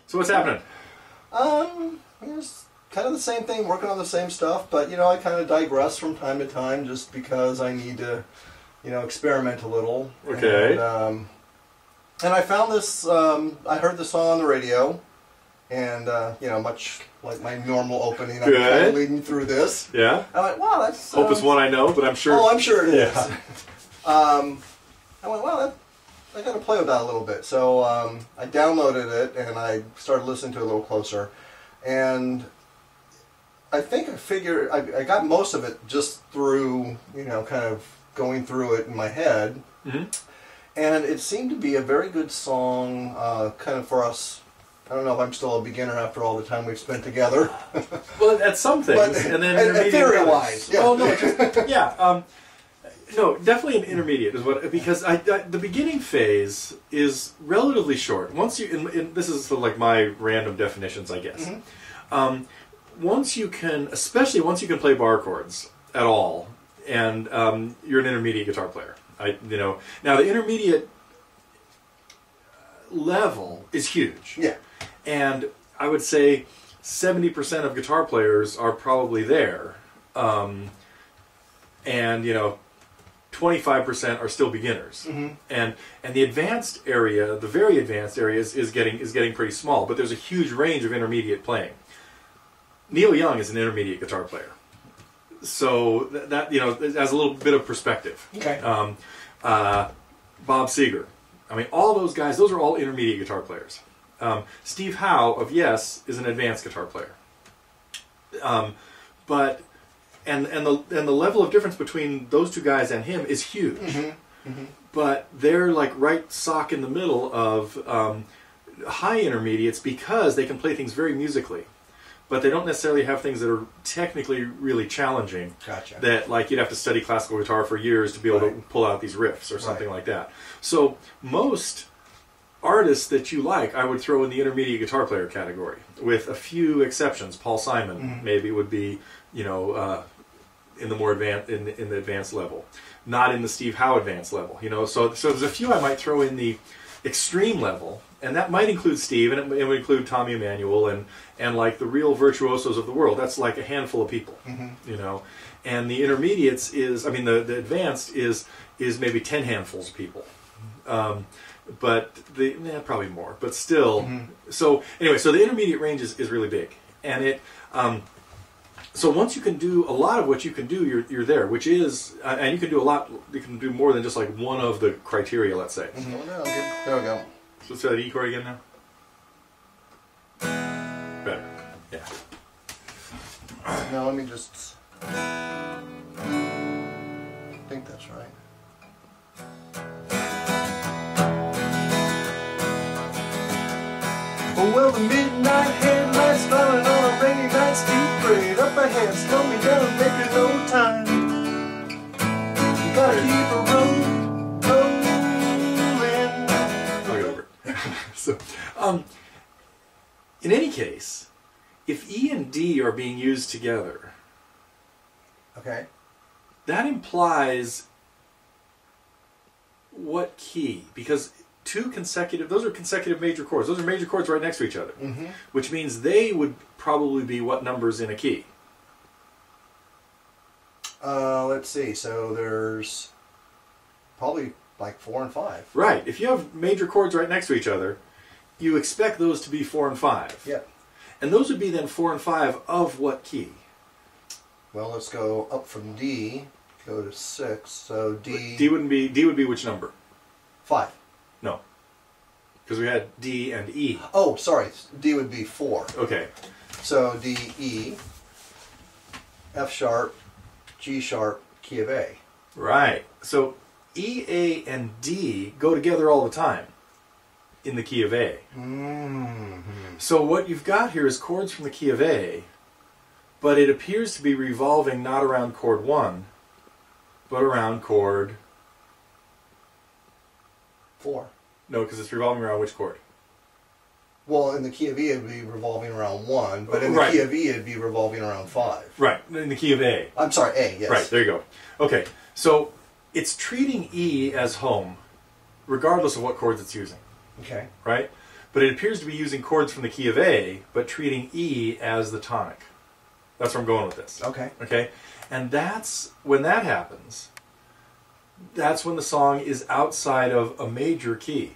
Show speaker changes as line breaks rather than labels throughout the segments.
So what's happening?
It's kind of the same thing, working on the same stuff, but, you know, I kind of digress from time to time just because I need to, you know, experiment a little.
Okay.
And I found this, I heard this song on the radio, and, you know, much like my normal opening, I'm kind of leading through this.
Yeah.
I went, wow, that's...
Hope it's one I know, but I'm sure...
Oh, I'm sure it is.
Yeah.
I went, well, I got to play with that a little bit. So I downloaded it, and I started listening to it a little closer. And I think I got most of it just through, you know, kind of going through it in my head.
Mm-hmm.
And it seemed to be a very good song, kind of for us. I don't know if I'm still a beginner after all the time we've spent together.
Well, at some things,
but,
and then
theory-wise, yeah.
Oh no, yeah. No, definitely an intermediate is what, because the beginning phase is relatively short. Once you, and this is sort of like my random definitions, I guess. Mm-hmm. Once you can, especially once you can play bar chords at all, and you're an intermediate guitar player. You know, now the intermediate level is huge.
Yeah.
And I would say 70% of guitar players are probably there, and you know, 25% are still beginners. Mm-hmm. And the advanced area, the very advanced area, is getting pretty small. But there's a huge range of intermediate playing. Neil Young is an intermediate guitar player, so that you know, has a little bit of perspective.
Okay.
Bob Seger, I mean, all those guys, those are all intermediate guitar players. Steve Howe of Yes is an advanced guitar player. But the level of difference between those two guys and him is huge. Mm-hmm. Mm-hmm. But they're like right sock in the middle of high intermediates because they can play things very musically. But they don't necessarily have things that are technically really challenging.
Gotcha.
That, like, you'd have to study classical guitar for years to be able to pull out these riffs or something like that. So most artists that you like, I would throw in the intermediate guitar player category, with a few exceptions. Paul Simon maybe would be, you know, in the more advanced, in the advanced level, not in the Steve Howe advanced level. You know, so there's a few I might throw in the extreme level. And that might include Steve, and it would include Tommy Emmanuel, and like the real virtuosos of the world. That's like a handful of people, you know. And the intermediates is, I mean, the advanced is maybe 10 handfuls of people. But probably more, but still. So anyway, so the intermediate range is really big, and it. So once you can do a lot of what you can do, you're there, which is, and you can do a lot. You can do more than just like one of the criteria. Let's say.
Oh, no, there we go.
So let's try that E chord again now. Better. Yeah.
Now let me just... I think that's right. Oh, well, the midnight headlights falling on a rainy night, steep grade up ahead, slow me down, making no time. You gotta keep a road.
So, in any case, if E and D are being used together,
okay,
that implies what key? Because those are consecutive major chords. Those are major chords right next to each other, which means they would probably be what numbers in a key?
Let's see. So there's probably like 4 and 5.
Right. If you have major chords right next to each other, you expect those to be 4 and 5.
Yeah.
And those would be then 4 and 5 of what key?
Well, let's go up from D, go to 6. So D
would be which number?
5.
No. Because we had D and E.
Oh, sorry. D would be 4.
Okay.
So D, E, F sharp, G sharp, key of A.
Right. So E, A, and D go together all the time in the key of A. So what you've got here is chords from the key of A, but it appears to be revolving not around chord 1, but around chord
4.
No, because it's revolving around which chord?
Well, in the key of E, it would be revolving around 1, but in the key of E, it would be revolving around 5.
Right, in the key of A.
I'm sorry, A, yes.
Right, there you go. Okay, so it's treating E as home, regardless of what chords it's using.
Okay.
Right? But it appears to be using chords from the key of A, but treating E as the tonic. That's where I'm going with this.
Okay.
Okay? And that's, when that happens, that's when the song is outside of a major key.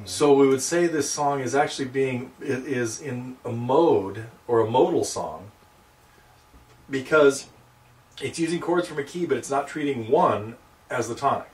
So we would say this song is actually is in a mode, or a modal song, because it's using chords from a key, but it's not treating one as the tonic.